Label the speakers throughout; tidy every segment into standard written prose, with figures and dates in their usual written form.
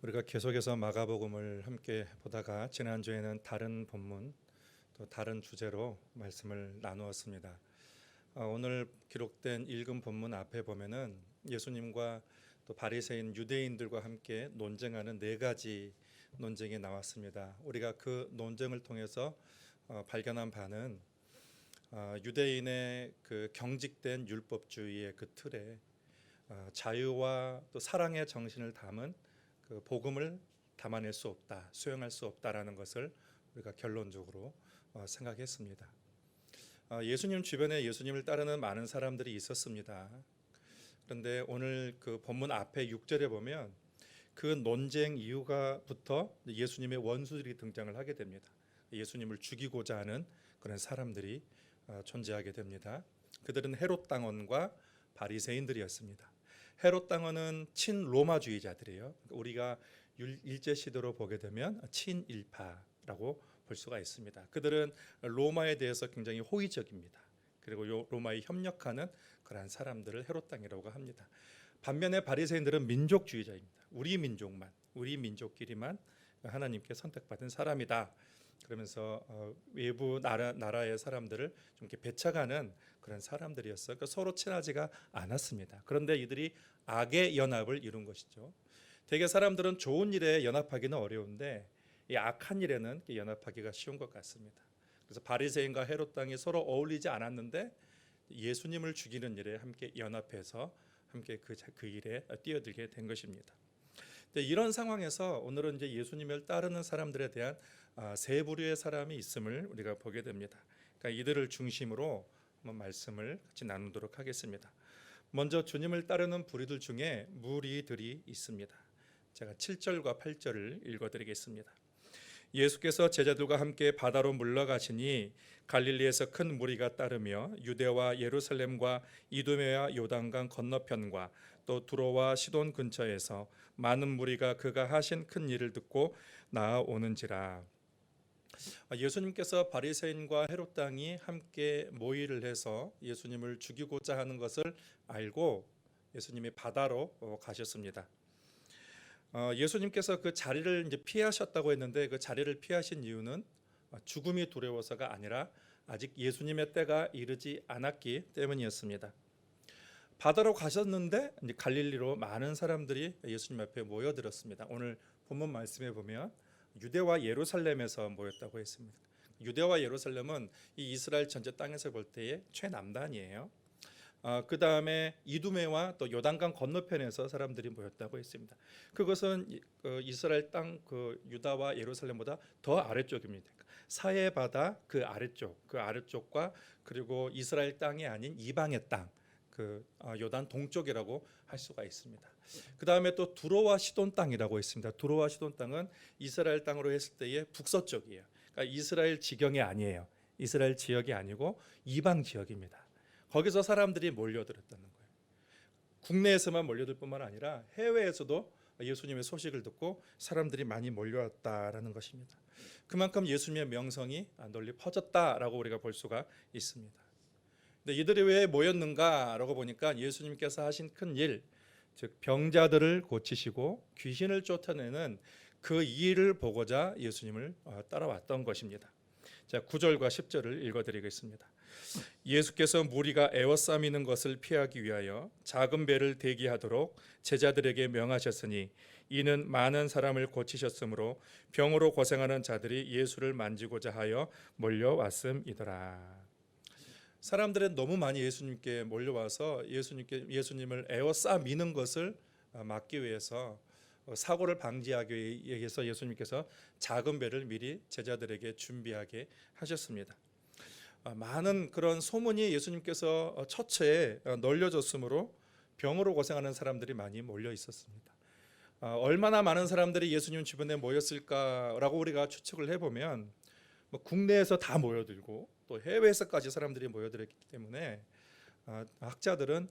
Speaker 1: 우리가 계속해서 마가복음을 함께 보다가 지난주에는 다른 본문 또 다른 주제로 말씀을 나누었습니다. 오늘 기록된 읽은 본문 앞에 보면은 예수님과 또 바리새인 유대인들과 함께 논쟁하는 네 가지 논쟁이 나왔습니다. 우리가 그 논쟁을 통해서 발견한 바는 유대인의 그 경직된 율법주의의 그 틀에 자유와 또 사랑의 정신을 담은 그 복음을 담아낼 수 없다, 수용할 수 없다라는 것을 우리가 결론적으로 생각했습니다. 예수님 주변에 예수님을 따르는 많은 사람들이 있었습니다. 그런데 오늘 그 본문 앞에 6절에 보면 그 논쟁 이유가부터 예수님의 원수들이 등장을 하게 됩니다. 예수님을 죽이고자 하는 그런 사람들이 존재하게 됩니다. 그들은 헤롯 당원과 바리새인들이었습니다. 헤롯 당원은 친로마주의자들이에요. 우리가 일제 시대로 보게 되면 친일파라고 볼 수가 있습니다. 그들은 로마에 대해서 굉장히 호의적입니다. 그리고 로마에 협력하는 그러한 사람들을 헤롯 당이라고 합니다. 반면에 바리새인들은 민족주의자입니다. 우리 민족만, 우리 민족끼리만 하나님께 선택받은 사람이다. 그러면서 외부 나라의 사람들을 좀 이렇게 배척하는 그런 사람들이었어요. 그러니까 서로 친하지가 않았습니다. 그런데 이들이 악의 연합을 이룬 것이죠. 대개 사람들은 좋은 일에 연합하기는 어려운데 이 악한 일에는 연합하기가 쉬운 것 같습니다. 그래서 바리새인과 헤롯 당이 서로 어울리지 않았는데 예수님을 죽이는 일에 함께 연합해서 함께 그 일에 뛰어들게 된 것입니다. 이런 상황에서 오늘은 이제 예수님을 따르는 사람들에 대한 세 부류의 사람이 있음을 우리가 보게 됩니다. 그러니까 이들을 중심으로 한번 말씀을 같이 나누도록 하겠습니다. 먼저 주님을 따르는 부류들 중에 무리들이 있습니다. 제가 7절과 8절을 읽어드리겠습니다. 예수께서 제자들과 함께 바다로 물러가시니 갈릴리에서 큰 무리가 따르며 유대와 예루살렘과 이두메와 요단강 건너편과 또 두로와 시돈 근처에서 많은 무리가 그가 하신 큰 일을 듣고 나아오는지라. 예수님께서 바리새인과 헤롯 당이 함께 모의를 해서 예수님을 죽이고자 하는 것을 알고 예수님이 바다로 가셨습니다. 예수님께서 그 자리를 이제 피하셨다고 했는데 그 자리를 피하신 이유는 죽음이 두려워서가 아니라 아직 예수님의 때가 이르지 않았기 때문이었습니다. 바다로 가셨는데 이제 갈릴리로 많은 사람들이 예수님 앞에 모여들었습니다. 오늘 본문 말씀에 보면 유대와 예루살렘에서 모였다고 했습니다. 유대와 예루살렘은 이 이스라엘 전체 땅에서 볼 때의 최남단이에요. 그 다음에 이두메와 또 요단강 건너편에서 사람들이 모였다고 했습니다. 그것은 이스라엘 땅 그 유다와 예루살렘보다 더 아래쪽입니다. 사해 바다 그 아래쪽과 그리고 이스라엘 땅이 아닌 이방의 땅, 그 요단 동쪽이라고 할 수가 있습니다. 그 다음에 또 두로와 시돈 땅이라고 있습니다. 두로와 시돈 땅은 이스라엘 땅으로 했을 때의 북서쪽이에요. 그러니까 이스라엘 지경이 아니에요. 이스라엘 지역이 아니고 이방 지역입니다. 거기서 사람들이 몰려들었다는 거예요. 국내에서만 몰려들 뿐만 아니라 해외에서도 예수님의 소식을 듣고 사람들이 많이 몰려왔다라는 것입니다. 그만큼 예수님의 명성이 널리 퍼졌다라고 우리가 볼 수가 있습니다. 근데 이들이 왜 모였는가라고 보니까 예수님께서 하신 큰 일, 즉 병자들을 고치시고 귀신을 쫓아내는 그 일을 보고자 예수님을 따라왔던 것입니다. 자, 9절과 10절을 읽어드리겠습니다. 예수께서 무리가 에워싸미는 것을 피하기 위하여 작은 배를 대기하도록 제자들에게 명하셨으니 이는 많은 사람을 고치셨으므로 병으로 고생하는 자들이 예수를 만지고자 하여 몰려왔음이더라. 사람들은 너무 많이 예수님께 몰려와서 예수님을 에워싸미는 것을 막기 위해서 사고를 방지하기 위해서 예수님께서 작은 배를 미리 제자들에게 준비하게 하셨습니다. 많은 그런 소문이 예수님께서 처처에 널려졌으므로 병으로 고생하는 사람들이 많이 몰려 있었습니다. 얼마나 많은 사람들이 예수님 주변에 모였을까라고 우리가 추측을 해보면 국내에서 다 모여들고 또 해외에서까지 사람들이 모여들었기 때문에 학자들은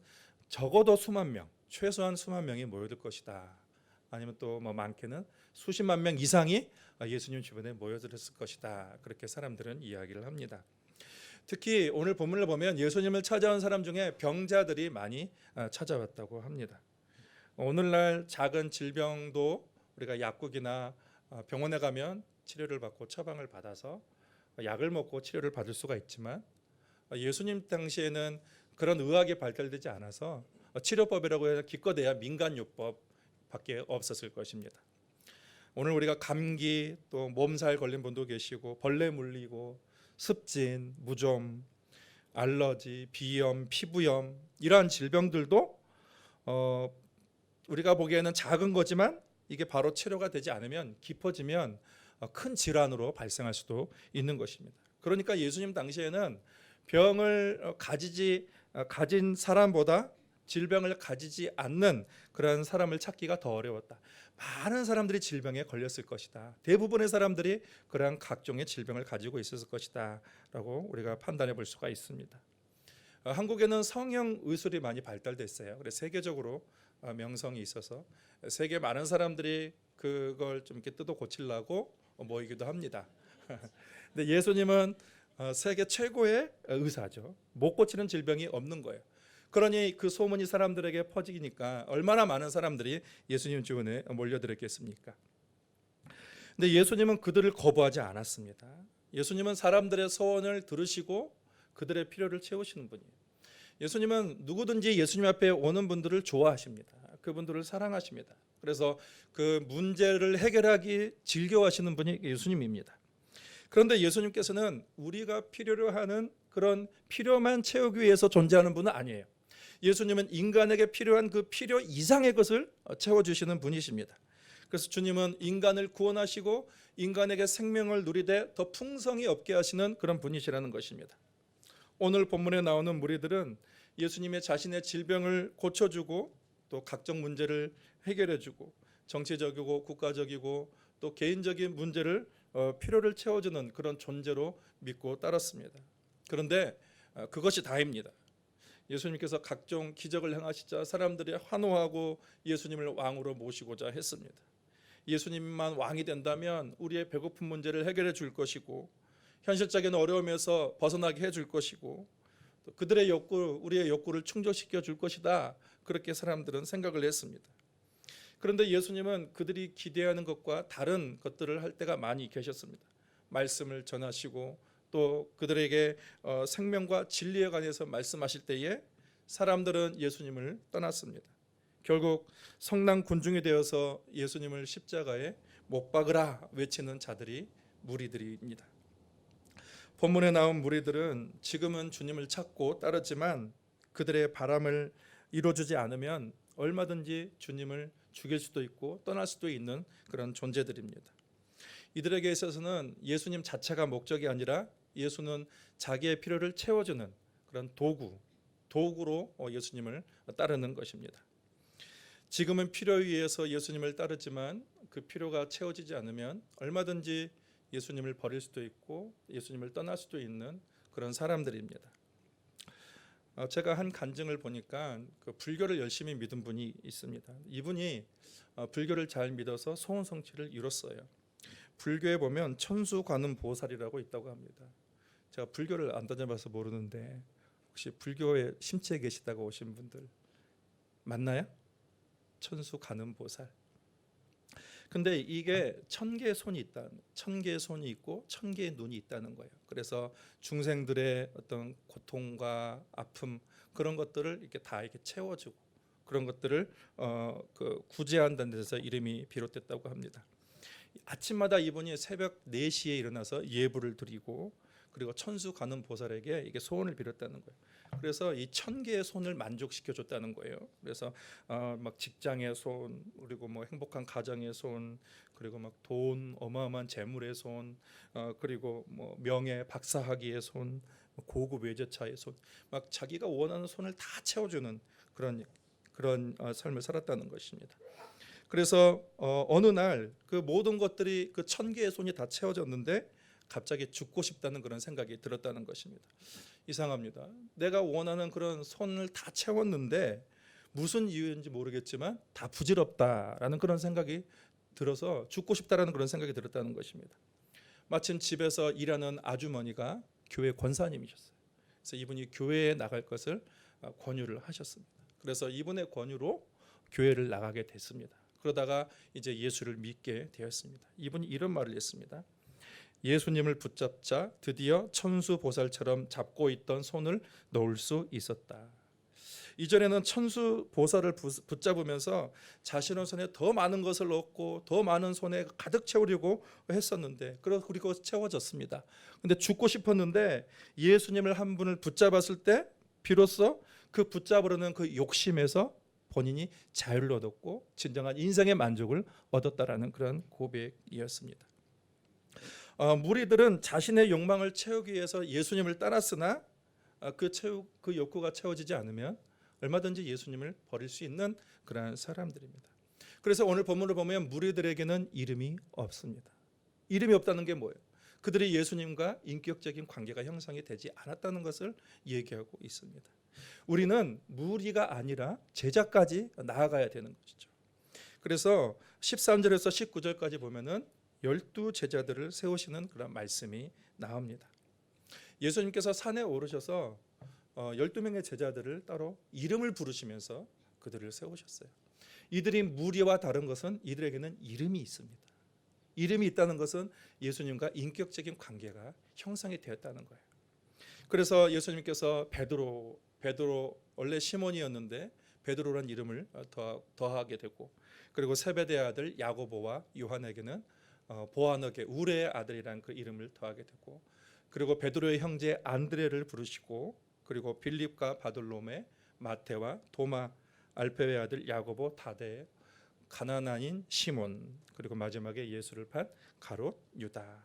Speaker 1: 적어도 수만 명, 최소한 수만 명이 모여들 것이다. 아니면 또 많게는 수십만 명 이상이 예수님 주변에 모여들었을 것이다. 그렇게 사람들은 이야기를 합니다. 특히 오늘 본문을 보면 예수님을 찾아온 사람 중에 병자들이 많이 찾아왔다고 합니다. 오늘날 작은 질병도 우리가 약국이나 병원에 가면 치료를 받고 처방을 받아서 약을 먹고 치료를 받을 수가 있지만 예수님 당시에는 그런 의학이 발달되지 않아서 치료법이라고 해서 기껏해야 민간요법밖에 없었을 것입니다. 오늘 우리가 감기 또 몸살 걸린 분도 계시고 벌레 물리고 습진, 무좀, 알러지, 비염, 피부염 이러한 질병들도 우리가 보기에는 작은 거지만 이게 바로 치료가 되지 않으면 깊어지면 큰 질환으로 발생할 수도 있는 것입니다. 그러니까 예수님 당시에는 병을 가진 사람보다 질병을 가지지 않는 그런 사람을 찾기가 더 어려웠다. 많은 사람들이 질병에 걸렸을 것이다. 대부분의 사람들이 그러한 각종의 질병을 가지고 있었을 것이다 라고 우리가 판단해 볼 수가 있습니다. 한국에는 성형 의술이 많이 발달됐어요. 그래서 세계적으로 명성이 있어서 세계 많은 사람들이 그걸 좀 이렇게 뜯어 고치려고 모이기도 합니다. 근데 예수님은 세계 최고의 의사죠. 못 고치는 질병이 없는 거예요. 그러니 그 소문이 사람들에게 퍼지니까 얼마나 많은 사람들이 예수님 주변에 몰려들었겠습니까? 근데 예수님은 그들을 거부하지 않았습니다. 예수님은 사람들의 소원을 들으시고 그들의 필요를 채우시는 분이에요. 예수님은 누구든지 예수님 앞에 오는 분들을 좋아하십니다. 그분들을 사랑하십니다. 그래서 그 문제를 해결하기 즐겨하시는 분이 예수님입니다. 그런데 예수님께서는 우리가 필요로 하는 그런 필요만 채우기 위해서 존재하는 분은 아니에요. 예수님은 인간에게 필요한 그 필요 이상의 것을 채워주시는 분이십니다. 그래서 주님은 인간을 구원하시고 인간에게 생명을 누리되 더 풍성히 얻게 하시는 그런 분이시라는 것입니다. 오늘 본문에 나오는 무리들은 예수님의 자신의 질병을 고쳐주고 또 각종 문제를 해결해주고 정치적이고 국가적이고 또 개인적인 문제를 필요를 채워주는 그런 존재로 믿고 따랐습니다. 그런데 그것이 다입니다. 예수님께서 각종 기적을 행하시자 사람들이 환호하고 예수님을 왕으로 모시고자 했습니다. 예수님만 왕이 된다면 우리의 배고픈 문제를 해결해 줄 것이고 현실적인 어려움에서 벗어나게 해줄 것이고 또 그들의 욕구, 우리의 욕구를 충족시켜 줄 것이다. 그렇게 사람들은 생각을 했습니다. 그런데 예수님은 그들이 기대하는 것과 다른 것들을 할 때가 많이 계셨습니다. 말씀을 전하시고 또 그들에게 생명과 진리에 관해서 말씀하실 때에 사람들은 예수님을 떠났습니다. 결국 성난 군중이 되어서 예수님을 십자가에 못 박으라 외치는 자들이 무리들입니다. 본문에 나온 무리들은 지금은 주님을 찾고 따르지만 그들의 바람을 이루어주지 않으면 얼마든지 주님을 죽일 수도 있고 떠날 수도 있는 그런 존재들입니다. 이들에게 있어서는 예수님 자체가 목적이 아니라 예수는 자기의 필요를 채워주는 그런 도구로 예수님을 따르는 것입니다. 지금은 필요에 의해서 예수님을 따르지만 그 필요가 채워지지 않으면 얼마든지 예수님을 버릴 수도 있고 예수님을 떠날 수도 있는 그런 사람들입니다. 제가 한 간증을 보니까 그 불교를 열심히 믿은 분이 있습니다. 이분이 불교를 잘 믿어서 소원 성취를 이뤘어요. 불교에 보면 천수관음보살이라고 있다고 합니다. 제가 불교를 안 다녀봐서 모르는데 혹시 불교에 심취해 계시다고 오신 분들 맞나요? 천수관음보살. 근데 이게 1000개의 손이 있다. 1000개의 손이 있고 1000개의 눈이 있다는 거예요. 그래서 중생들의 어떤 고통과 아픔 그런 것들을 이렇게 다 이렇게 채워주고 그런 것들을 구제한다는 데서 이름이 비롯됐다고 합니다. 아침마다 이분이 새벽 4시에 일어나서 예불을 드리고 그리고 천수관음보살에게 이게 소원을 빌었다는 거예요. 그래서 이 1000개의 손을 만족시켜 줬다는 거예요. 그래서 막 직장의 손, 그리고 뭐 행복한 가정의 손, 그리고 막 돈, 어마어마한 재물의 손, 그리고 뭐 명예, 박사학위의 손, 고급 외제차의 손, 막 자기가 원하는 손을 다 채워주는 그런 삶을 살았다는 것입니다. 그래서 어느 날 그 모든 것들이 그 1000개의 손이 다 채워졌는데 갑자기 죽고 싶다는 그런 생각이 들었다는 것입니다. 이상합니다. 내가 원하는 그런 손을 다 채웠는데 무슨 이유인지 모르겠지만 다 부질없다라는 그런 생각이 들어서 죽고 싶다라는 그런 생각이 들었다는 것입니다. 마침 집에서 일하는 아주머니가 교회 권사님이셨어요. 그래서 이분이 교회에 나갈 것을 권유를 하셨습니다. 그래서 이분의 권유로 교회를 나가게 됐습니다. 그러다가 이제 예수를 믿게 되었습니다. 이분이 이런 말을 했습니다. 예수님을 붙잡자 드디어 천수 보살처럼 잡고 있던 손을 놓을 수 있었다. 이전에는 천수 보살을 붙잡으면서 자신의 손에 더 많은 것을 넣고 더 많은 손에 가득 채우려고 했었는데 그리고 채워졌습니다. 근데 죽고 싶었는데 예수님을 한 분을 붙잡았을 때 비로소 그 붙잡으려는 그 욕심에서 본인이 자유를 얻었고 진정한 인생의 만족을 얻었다라는 그런 고백이었습니다. 무리들은 자신의 욕망을 채우기 위해서 예수님을 따랐으나 그 욕구가 채워지지 않으면 얼마든지 예수님을 버릴 수 있는 그러한 사람들입니다. 그래서 오늘 본문을 보면 무리들에게는 이름이 없습니다. 이름이 없다는 게 뭐예요? 그들이 예수님과 인격적인 관계가 형성이 되지 않았다는 것을 얘기하고 있습니다. 우리는 무리가 아니라 제자까지 나아가야 되는 것이죠. 그래서 13절에서 19절까지 보면은 12 제자들을 세우시는 그런 말씀이 나옵니다. 예수님께서 산에 오르셔서 12명의 제자들을 따로 이름을 부르시면서 그들을 세우셨어요. 이들이 무리와 다른 것은 이들에게는 이름이 있습니다. 이름이 있다는 것은 예수님과 인격적인 관계가 형성이 되었다는 거예요. 그래서 예수님께서 베드로 원래 시몬이었는데 베드로라는 이름을 더하게 되고, 그리고 세베대의 아들 야고보와 요한에게는 보아너게 우레의 아들이라는 그 이름을 더하게 되고, 그리고 베드로의 형제 안드레를 부르시고, 그리고 빌립과 바돌로메, 마테와 도마, 알페의 아들 야고보, 다데, 가나나인 시몬, 그리고 마지막에 예수를 판 가롯, 유다.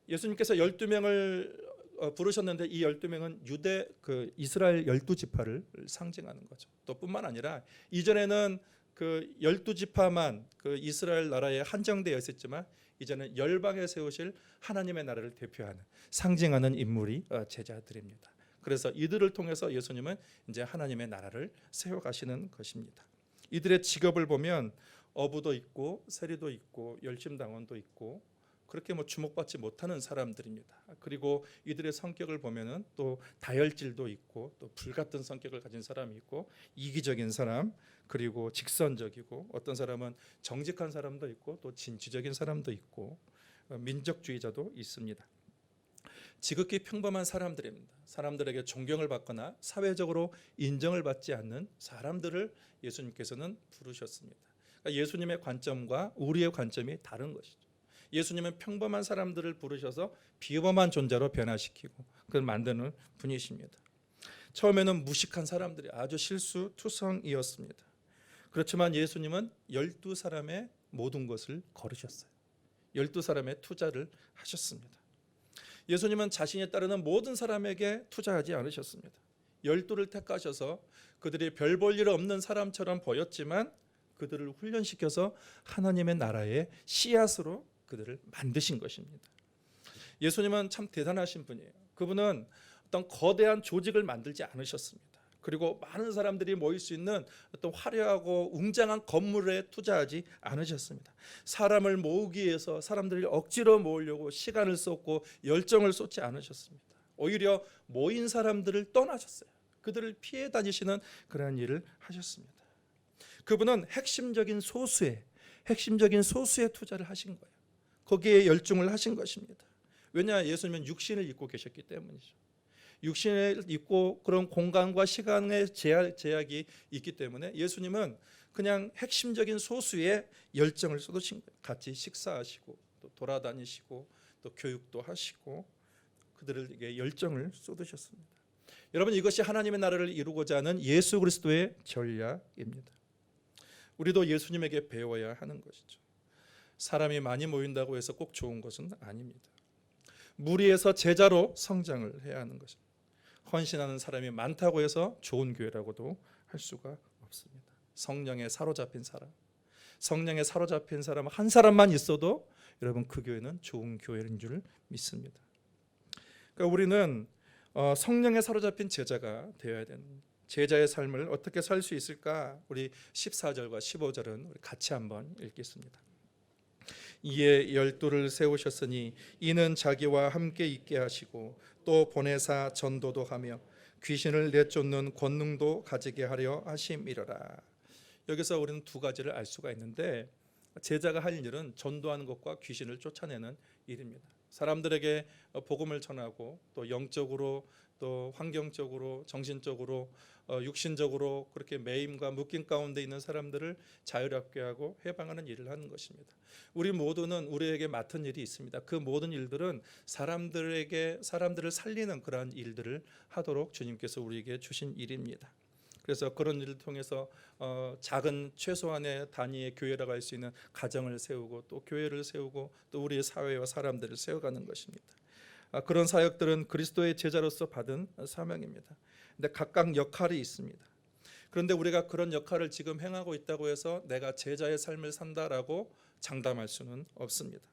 Speaker 1: 예수님께서 12명을 부르셨는데 이 12명은 유대 이스라엘 12지파를 상징하는 거죠. 또 뿐만 아니라 이전에는 그 12지파만 그 이스라엘 나라에 한정되어 있었지만 이제는 열방에 세우실 하나님의 나라를 대표하는 상징하는 인물이 제자들입니다. 그래서 이들을 통해서 예수님은 이제 하나님의 나라를 세워가시는 것입니다. 이들의 직업을 보면 어부도 있고 세리도 있고 열심당원도 있고 그렇게 주목받지 못하는 사람들입니다. 그리고 이들의 성격을 보면은 또 다혈질도 있고 또 불같은 성격을 가진 사람이 있고 이기적인 사람, 그리고 직선적이고 어떤 사람은 정직한 사람도 있고 또 진취적인 사람도 있고 민족주의자도 있습니다. 지극히 평범한 사람들입니다. 사람들에게 존경을 받거나 사회적으로 인정을 받지 않는 사람들을 예수님께서는 부르셨습니다. 그러니까 예수님의 관점과 우리의 관점이 다른 것이죠. 예수님은 평범한 사람들을 부르셔서 비범한 존재로 변화시키고 그걸 만드는 분이십니다. 처음에는 무식한 사람들이 아주 실수투성이었습니다. 그렇지만 예수님은 12사람의 모든 것을 걸으셨어요. 12사람의 투자를 하셨습니다. 예수님은 자신이 따르는 모든 사람에게 투자하지 않으셨습니다. 12를 택하셔서 그들이 별 볼 일 없는 사람처럼 보였지만 그들을 훈련시켜서 하나님의 나라의 씨앗으로 그들을 만드신 것입니다. 예수님은 참 대단하신 분이에요. 그분은 어떤 거대한 조직을 만들지 않으셨습니다. 그리고 많은 사람들이 모일 수 있는 어떤 화려하고 웅장한 건물에 투자하지 않으셨습니다. 사람을 모으기 위해서 사람들이 억지로 모으려고 시간을 쏟고 열정을 쏟지 않으셨습니다. 오히려 모인 사람들을 떠나셨어요. 그들을 피해 다니시는 그러한 일을 하셨습니다. 그분은 핵심적인 소수에 투자를 하신 거예요. 거기에 열중을 하신 것입니다. 왜냐, 예수님은 육신을 입고 계셨기 때문이죠. 육신을 입고 그런 공간과 시간의 제약이 있기 때문에 예수님은 그냥 핵심적인 소수에 열정을 쏟으신 거예요. 같이 식사하시고 또 돌아다니시고 또 교육도 하시고 그들에게 열정을 쏟으셨습니다. 여러분, 이것이 하나님의 나라를 이루고자 하는 예수 그리스도의 전략입니다. 우리도 예수님에게 배워야 하는 것이죠. 사람이 많이 모인다고 해서 꼭 좋은 것은 아닙니다. 무리에서 제자로 성장을 해야 하는 것입니다. 헌신하는 사람이 많다고 해서 좋은 교회라고도 할 수가 없습니다. 성령에 사로잡힌 사람 한 사람만 있어도 여러분 그 교회는 좋은 교회인 줄 믿습니다. 그러니까 우리는 성령에 사로잡힌 제자가 되어야 되는, 제자의 삶을 어떻게 살 수 있을까? 우리 14절과 15절은 우리 같이 한번 읽겠습니다. 이에 12를 세우셨으니 이는 자기와 함께 있게 하시고 또 보내사 전도도 하며 귀신을 내쫓는 권능도 가지게 하려 하심이로라. 여기서 우리는 두 가지를 알 수가 있는데, 제자가 할 일은 전도하는 것과 귀신을 쫓아내는 일입니다. 사람들에게 복음을 전하고 또 영적으로 또 환경적으로 정신적으로 육신적으로 그렇게 매임과 묶임 가운데 있는 사람들을 자유롭게 하고 해방하는 일을 하는 것입니다. 우리 모두는 우리에게 맡은 일이 있습니다. 그 모든 일들은 사람들을 살리는 그러한 일들을 하도록 주님께서 우리에게 주신 일입니다. 그래서 그런 일을 통해서 작은 최소한의 단위의 교회라고 할 수 있는 가정을 세우고 또 교회를 세우고 또 우리의 사회와 사람들을 세워가는 것입니다. 그런 사역들은 그리스도의 제자로서 받은 사명입니다. 근데 각각 역할이 있습니다. 그런데 우리가 그런 역할을 지금 행하고 있다고 해서 내가 제자의 삶을 산다라고 장담할 수는 없습니다.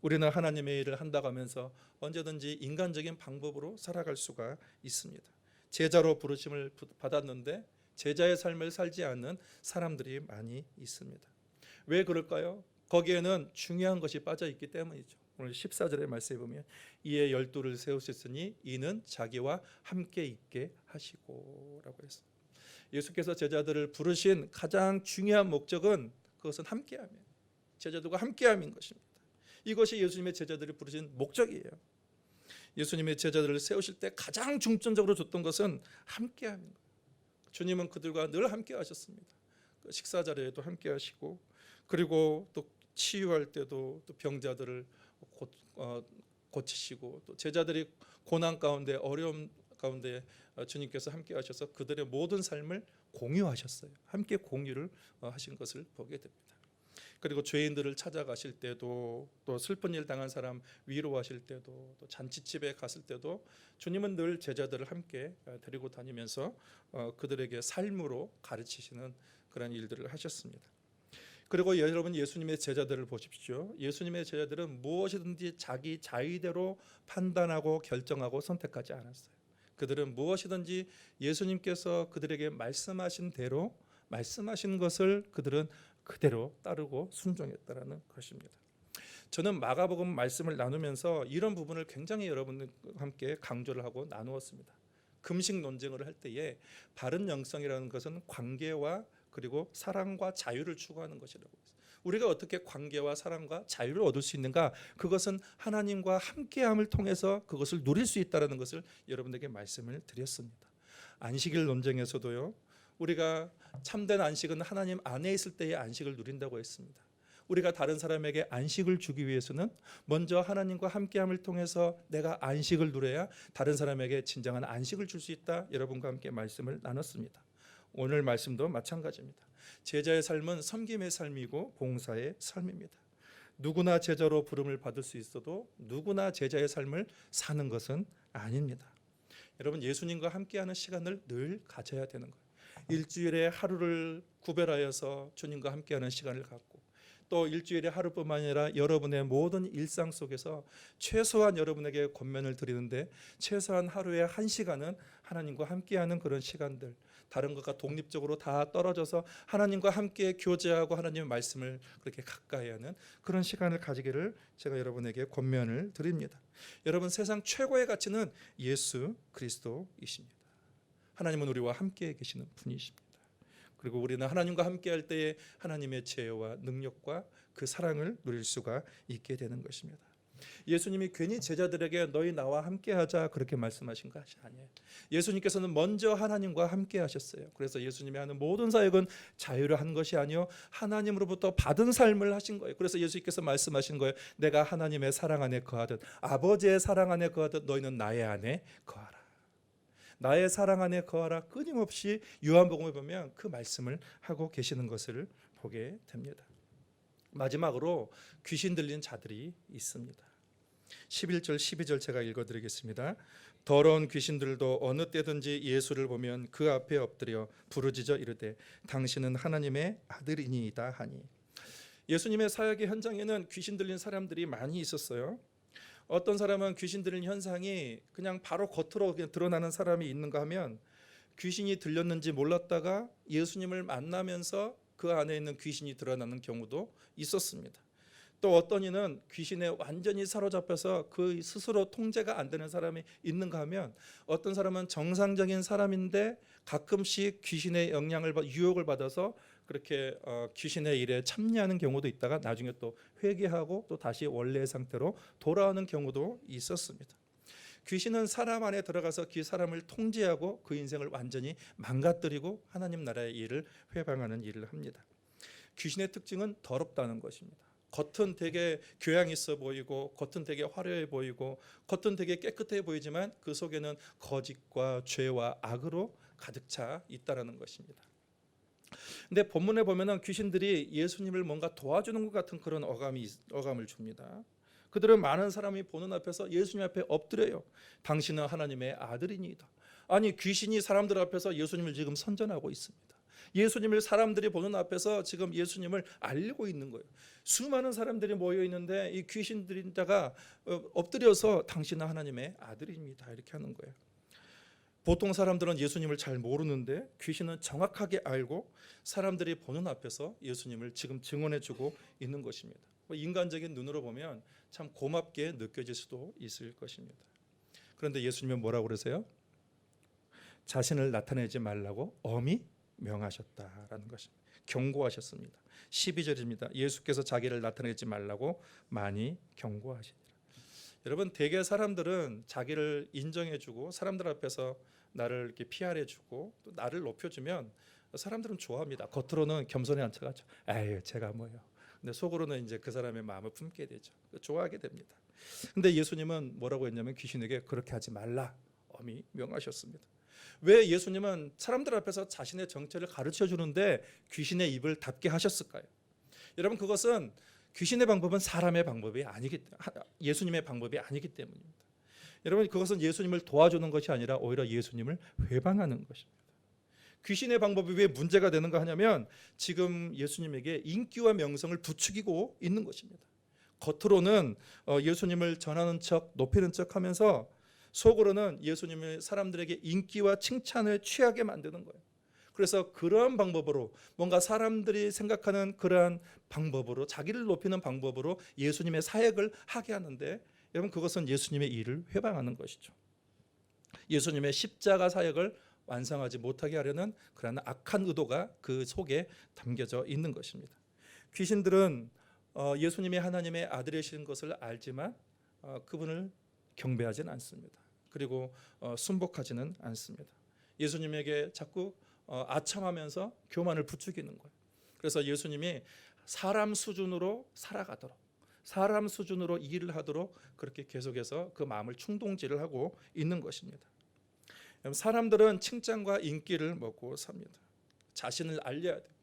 Speaker 1: 우리는 하나님의 일을 한다고 하면서 언제든지 인간적인 방법으로 살아갈 수가 있습니다. 제자로 부르심을 받았는데 제자의 삶을 살지 않는 사람들이 많이 있습니다. 왜 그럴까요? 거기에는 중요한 것이 빠져 있기 때문이죠. 오늘 14절의 말씀에 보면 이에 12를 세우셨으니 이는 자기와 함께 있게 하시고 라고 했어요. 예수께서 제자들을 부르신 가장 중요한 목적은 그것은 함께함이에요. 제자들과 함께함인 것입니다. 이것이 예수님의 제자들이 부르신 목적이에요. 예수님의 제자들을 세우실 때 가장 중점적으로 줬던 것은 함께함인 거예요. 주님은 그들과 늘 함께 하셨습니다. 식사 자리에도 함께 하시고 그리고 또 치유할 때도 또 병자들을 고치시고 또 제자들이 고난 가운데 어려움 가운데 주님께서 함께 하셔서 그들의 모든 삶을 공유하셨어요. 함께 공유를 하신 것을 보게 됩니다. 그리고 죄인들을 찾아가실 때도 또 슬픈 일 당한 사람 위로하실 때도 또 잔치집에 갔을 때도 주님은 늘 제자들을 함께 데리고 다니면서 그들에게 삶으로 가르치시는 그런 일들을 하셨습니다. 그리고 여러분 예수님의 제자들을 보십시오. 예수님의 제자들은 무엇이든지 자기 자의대로 판단하고 결정하고 선택하지 않았어요. 그들은 무엇이든지 예수님께서 그들에게 말씀하신 대로 말씀하신 것을 그들은 그대로 따르고 순종했다라는 것입니다. 저는 마가복음 말씀을 나누면서 이런 부분을 굉장히 여러분들과 함께 강조를 하고 나누었습니다. 금식 논쟁을 할 때에 바른 영성이라는 것은 관계와 그리고 사랑과 자유를 추구하는 것이라고 했어요. 우리가 어떻게 관계와 사랑과 자유를 얻을 수 있는가? 그것은 하나님과 함께함을 통해서 그것을 누릴 수 있다는 것을 여러분에게 말씀을 드렸습니다. 안식일 논쟁에서도요. 우리가 참된 안식은 하나님 안에 있을 때의 안식을 누린다고 했습니다. 우리가 다른 사람에게 안식을 주기 위해서는 먼저 하나님과 함께함을 통해서 내가 안식을 누려야 다른 사람에게 진정한 안식을 줄 수 있다. 여러분과 함께 말씀을 나눴습니다. 오늘 말씀도 마찬가지입니다. 제자의 삶은 섬김의 삶이고 봉사의 삶입니다. 누구나 제자로 부름을 받을 수 있어도 누구나 제자의 삶을 사는 것은 아닙니다. 여러분 예수님과 함께하는 시간을 늘 가져야 되는 거예요. 일주일에 하루를 구별하여서 주님과 함께하는 시간을 갖고 또 일주일에 하루뿐만 아니라 여러분의 모든 일상 속에서 최소한 여러분에게 권면을 드리는데 최소한 하루에 1시간은 하나님과 함께하는 그런 시간들, 다른 것과 독립적으로 다 떨어져서 하나님과 함께 교제하고 하나님의 말씀을 그렇게 가까이 하는 그런 시간을 가지기를 제가 여러분에게 권면을 드립니다. 여러분 세상 최고의 가치는 예수 그리스도이십니다. 하나님은 우리와 함께 계시는 분이십니다. 그리고 우리는 하나님과 함께할 때에 하나님의 지혜와 능력과 그 사랑을 누릴 수가 있게 되는 것입니다. 예수님이 괜히 제자들에게 너희 나와 함께하자 그렇게 말씀하신 것이 아니에요. 예수님께서는 먼저 하나님과 함께하셨어요. 그래서 예수님이 하는 모든 사역은 자유를 한 것이 아니요 하나님으로부터 받은 삶을 하신 거예요. 그래서 예수님께서 말씀하신 거예요. 내가 하나님의 사랑 안에 거하듯 아버지의 사랑 안에 거하듯 너희는 나의 안에 거하라. 나의 사랑 안에 거하라. 끊임없이 요한복음에 보면 그 말씀을 하고 계시는 것을 보게 됩니다. 마지막으로 귀신 들린 자들이 있습니다. 11절 12절 제가 읽어드리겠습니다. 더러운 귀신들도 어느 때든지 예수를 보면 그 앞에 엎드려 부르짖어 이르되 당신은 하나님의 아들이니이다 하니. 예수님의 사역의 현장에는 귀신 들린 사람들이 많이 있었어요. 어떤 사람은 귀신 들린 현상이 그냥 바로 겉으로 그냥 드러나는 사람이 있는가 하면 귀신이 들렸는지 몰랐다가 예수님을 만나면서 그 안에 있는 귀신이 드러나는 경우도 있었습니다. 또 어떤 이는 귀신에 완전히 사로잡혀서 그 스스로 통제가 안 되는 사람이 있는가 하면 어떤 사람은 정상적인 사람인데 가끔씩 귀신의 영향을 유혹을 받아서 그렇게 귀신의 일에 참여하는 경우도 있다가 나중에 또 회개하고 또 다시 원래의 상태로 돌아오는 경우도 있었습니다. 귀신은 사람 안에 들어가서 그 사람을 통제하고 그 인생을 완전히 망가뜨리고 하나님 나라의 일을 회방하는 일을 합니다. 귀신의 특징은 더럽다는 것입니다. 겉은 되게 교양 있어 보이고 겉은 되게 화려해 보이고 겉은 되게 깨끗해 보이지만 그 속에는 거짓과 죄와 악으로 가득 차 있다라는 것입니다. 근데 본문에 보면은 귀신들이 예수님을 뭔가 도와주는 것 같은 그런 어감을 줍니다. 그들은 많은 사람이 보는 앞에서 예수님 앞에 엎드려요. 당신은 하나님의 아들이니이다. 아니, 귀신이 사람들 앞에서 예수님을 지금 선전하고 있습니다. 예수님을 사람들이 보는 앞에서 지금 예수님을 알리고 있는 거예요. 수많은 사람들이 모여 있는데 이 귀신들인자가 엎드려서 당신은 하나님의 아들입니다 이렇게 하는 거예요. 보통 사람들은 예수님을 잘 모르는데 귀신은 정확하게 알고 사람들이 보는 앞에서 예수님을 지금 증언해주고 있는 것입니다. 인간적인 눈으로 보면 참 고맙게 느껴질 수도 있을 것입니다. 그런데 예수님은 뭐라고 그러세요? 자신을 나타내지 말라고 엄히 명하셨다라는 것입니다. 경고하셨습니다. 12절입니다. 예수께서 자기를 나타내지 말라고 많이 경고하시니라. 여러분, 대개 사람들은 자기를 인정해주고 사람들 앞에서 나를 이렇게 PR해주고 또 나를 높여주면 사람들은 좋아합니다. 겉으로는 겸손히 앉혀가지고 아유 제가 뭐요. 근데 속으로는 이제 그 사람의 마음을 품게 되죠. 좋아하게 됩니다. 근데 예수님은 뭐라고 했냐면 귀신에게 그렇게 하지 말라 엄히 명하셨습니다. 왜 예수님은 사람들 앞에서 자신의 정체를 가르쳐 주는데 귀신의 입을 닫게 하셨을까요? 여러분, 그것은 귀신의 방법은 사람의 방법이 아니기 예수님의 방법이 아니기 때문입니다. 여러분, 그것은 예수님을 도와주는 것이 아니라 오히려 예수님을 회방하는 것입니다. 귀신의 방법이 왜 문제가 되는가 하냐면 지금 예수님에게 인기와 명성을 부추기고 있는 것입니다. 겉으로는 예수님을 전하는 척 높이는 척 하면서 속으로는 예수님을 사람들에게 인기와 칭찬을 취하게 만드는 거예요. 그래서 그러한 방법으로 뭔가 사람들이 생각하는 그러한 방법으로 자기를 높이는 방법으로 예수님의 사역을 하게 하는데 여러분, 그것은 예수님의 일을 회방하는 것이죠. 예수님의 십자가 사역을 완성하지 못하게 하려는 그러한 악한 의도가 그 속에 담겨져 있는 것입니다. 귀신들은 예수님이 하나님의 아들이신 것을 알지만 그분을 경배하지는 않습니다. 그리고 순복하지는 않습니다. 예수님에게 자꾸 아첨하면서 교만을 부추기는 거예요. 그래서 예수님이 사람 수준으로 살아가도록 사람 수준으로 일을 하도록 그렇게 계속해서 그 마음을 충동질을 하고 있는 것입니다. 사람들은 칭찬과 인기를 먹고 삽니다. 자신을 알려야 돼요.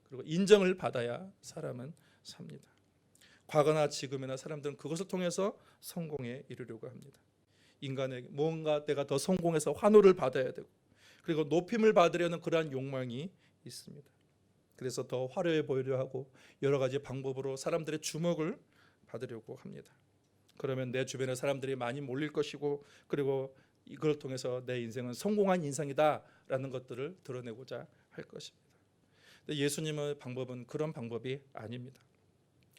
Speaker 1: 그리고 인정을 받아야 사람은 삽니다. 과거나 지금이나 사람들은 그것을 통해서 성공에 이르려고 합니다. 인간에게 뭔가 내가 더 성공해서 환호를 받아야 되고 그리고 높임을 받으려는 그러한 욕망이 있습니다. 그래서 더 화려해 보이려 하고 여러 가지 방법으로 사람들의 주목을 받으려고 합니다. 그러면 내 주변에 사람들이 많이 몰릴 것이고 그리고 이걸 통해서 내 인생은 성공한 인생이다라는 것들을 드러내고자 할 것입니다. 근데 예수님의 방법은 그런 방법이 아닙니다.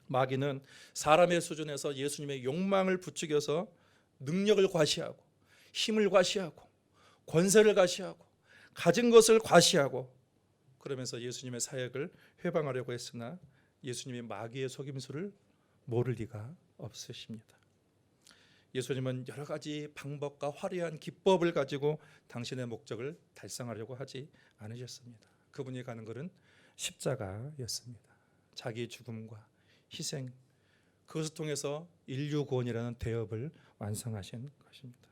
Speaker 1: 마귀는 사람의 수준에서 예수님의 욕망을 부추겨서 능력을 과시하고 힘을 과시하고 권세를 과시하고 가진 것을 과시하고 그러면서 예수님의 사역을 회방하려고 했으나 예수님이 마귀의 속임수를 모를 리가 없으십니다. 예수님은 여러 가지 방법과 화려한 기법을 가지고 당신의 목적을 달성하려고 하지 않으셨습니다. 그분이 가는 길은 십자가였습니다. 자기 죽음과 희생, 그것을 통해서 인류 구원이라는 대업을 완성하신 것입니다.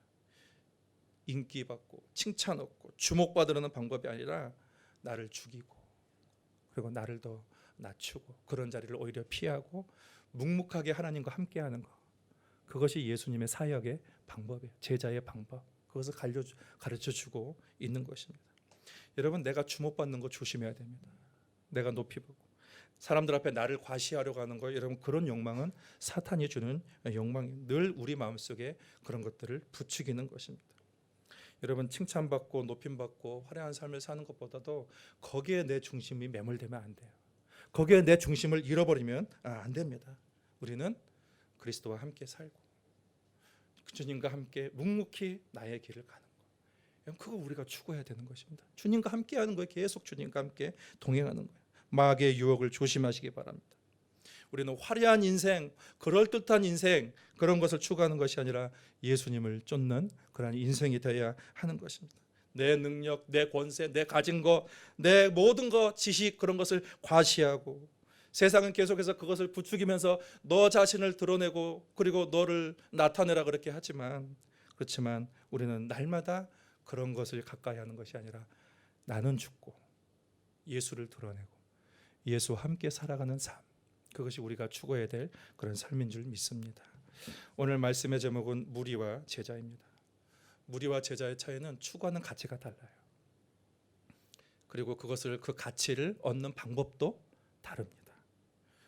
Speaker 1: 인기 받고 칭찬 얻고 주목받으려는 방법이 아니라 나를 죽이고 그리고 나를 더 낮추고 그런 자리를 오히려 피하고 묵묵하게 하나님과 함께하는 것, 그것이 예수님의 사역의 방법이에요. 제자의 방법, 그것을 가르쳐주고 있는 것입니다. 여러분, 내가 주목받는 거 조심해야 됩니다. 내가 높이 보고 사람들 앞에 나를 과시하려고 하는 거, 여러분, 그런 욕망은 사탄이 주는 욕망이 늘 우리 마음속에 그런 것들을 부추기는 것입니다. 여러분, 칭찬받고 높임받고 화려한 삶을 사는 것보다도 거기에 내 중심이 매몰되면 안 돼요. 거기에 내 중심을 잃어버리면 안 됩니다. 우리는 그리스도와 함께 살고 주님과 함께 묵묵히 나의 길을 가는 거, 그거 우리가 추구해야 되는 것입니다. 주님과 함께하는 거예요. 계속 주님과 함께 동행하는 거예요. 마귀의 유혹을 조심하시기 바랍니다. 우리는 화려한 인생, 그럴듯한 인생, 그런 것을 추구하는 것이 아니라 예수님을 쫓는 그러한 인생이 되어야 하는 것입니다. 내 능력, 내 권세, 내 가진 것, 내 모든 것, 지식, 그런 것을 과시하고, 세상은 계속해서 그것을 부추기면서 너 자신을 드러내고 그리고 너를 나타내라 그렇게 하지만, 그렇지만 우리는 날마다 그런 것을 가까이 하는 것이 아니라 나는 죽고 예수를 드러내고 예수와 함께 살아가는 삶, 그것이 우리가 추구해야 될 그런 삶인 줄 믿습니다. 오늘 말씀의 제목은 무리와 제자입니다. 무리와 제자의 차이는 추구하는 가치가 달라요. 그리고 그 가치를 얻는 방법도 다릅니다.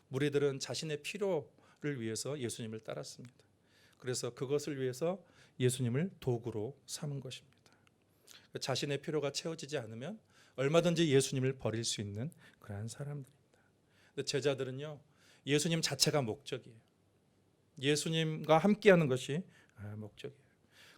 Speaker 1: 무리들은 자신의 필요를 위해서 예수님을 따랐습니다. 그래서 그것을 위해서 예수님을 도구로 삼은 것입니다. 자신의 필요가 채워지지 않으면 얼마든지 예수님을 버릴 수 있는 그러한 사람들입니다. 제자들은요, 예수님 자체가 목적이에요. 예수님과 함께하는 것이 목적이에요.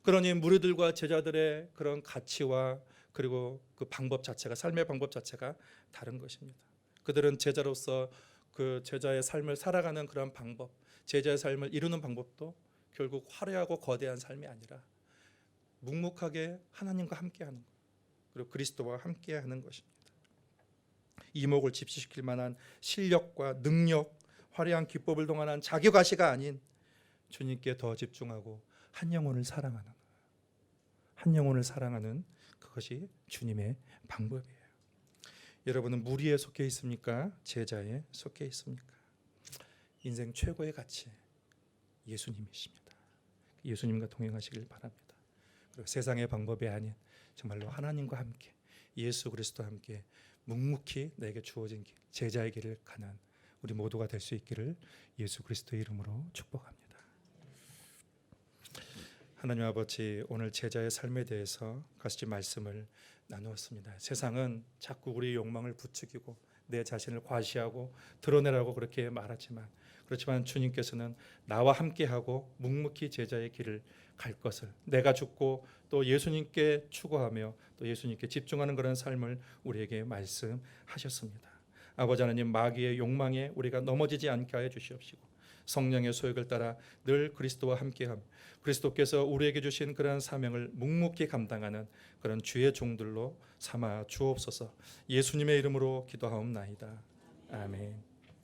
Speaker 1: 그러니 무리들과 제자들의 그런 가치와 그리고 그 방법 자체가, 삶의 방법 자체가 다른 것입니다. 그들은 제자로서 그 제자의 삶을 살아가는 그런 방법, 제자의 삶을 이루는 방법도 결국 화려하고 거대한 삶이 아니라 묵묵하게 하나님과 함께하는 것, 그리고 그리스도와 함께하는 것입니다. 이목을 집시시킬 만한 실력과 능력, 화려한 기법을 동원한 자기과시가 아닌 주님께 더 집중하고 한 영혼을 사랑하는, 한 영혼을 사랑하는 그것이 주님의 방법이에요. 여러분은 무리에 속해 있습니까? 제자에 속해 있습니까? 인생 최고의 가치 예수님이십니다. 예수님과 동행하시길 바랍니다. 그리고 세상의 방법이 아닌 정말로 하나님과 함께, 예수 그리스도와 함께 묵묵히 내게 주어진 길, 제자의 길을 가는 우리 모두가 될 수 있기를 예수 그리스도의 이름으로 축복합니다. 하나님 아버지, 오늘 제자의 삶에 대해서 같이 말씀을 나누었습니다. 세상은 자꾸 우리의 욕망을 부추기고 내 자신을 과시하고 드러내라고 그렇게 말하지만, 그렇지만 주님께서는 나와 함께하고 묵묵히 제자의 길을 갈 것을, 내가 죽고 또 예수님께 추구하며 또 예수님께 집중하는 그런 삶을 우리에게 말씀하셨습니다. 아버지 하나님, 마귀의 욕망에 우리가 넘어지지 않게 하여 주시옵시고 성령의 소욕을 따라 늘 그리스도와 함께함, 그리스도께서 우리에게 주신 그런 사명을 묵묵히 감당하는 그런 주의 종들로 삼아 주옵소서. 예수님의 이름으로 기도하옵나이다. 아멘.